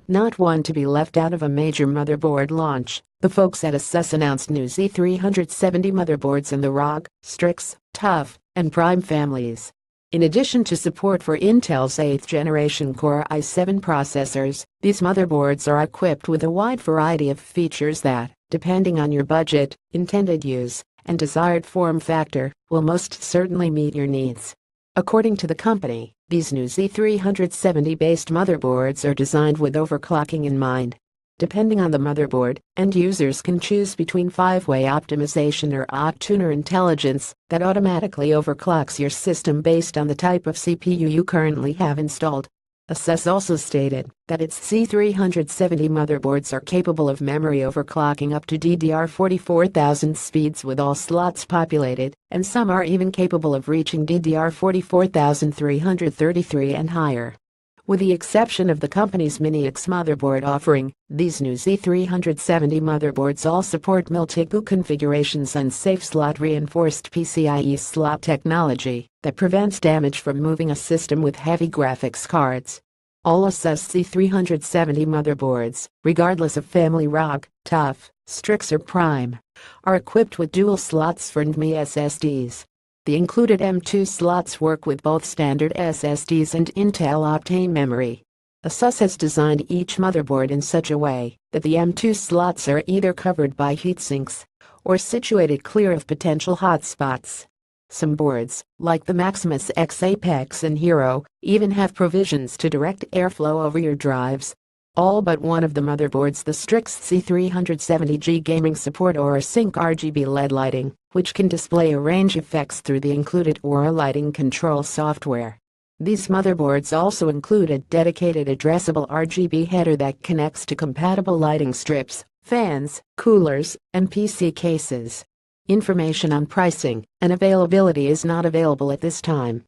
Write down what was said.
Not one to be left out of a major motherboard launch, the folks at Asus announced new Z370 motherboards in the ROG, Strix, TUF, and Prime families. In addition to support for Intel's 8th generation Core i7 processors, these motherboards are equipped with a wide variety of features that, depending on your budget, intended use, and desired form factor, will most certainly meet your needs. According to the company, these new Z370-based motherboards are designed with overclocking in mind. Depending on the motherboard, end users can choose between 5-way optimization or octuner intelligence that automatically overclocks your system based on the type of CPU you currently have installed. Asus also stated that its Z370 motherboards are capable of memory overclocking up to DDR44000 speeds with all slots populated, and some are even capable of reaching DDR44333 and higher. With the exception of the company's Mini X motherboard offering, these new Z370 motherboards all support multi-boot configurations and safe slot-reinforced PCIe slot technology that prevents damage from moving a system with heavy graphics cards. All Asus Z370 motherboards, regardless of family ROG, TUF, Strix or Prime, are equipped with dual slots for NVMe SSDs. The included M2 slots work with both standard SSDs and Intel Optane memory. Asus has designed each motherboard in such a way that the M2 slots are either covered by heatsinks or situated clear of potential hotspots. Some boards, like the Maximus X Apex and Hero, even have provisions to direct airflow over your drives. All but one of the motherboards, the Strix Z370G gaming support Aura Sync RGB LED lighting, which can display a range of effects through the included Aura lighting control software. These motherboards also include a dedicated addressable RGB header that connects to compatible lighting strips, fans, coolers, and PC cases. Information on pricing and availability is not available at this time.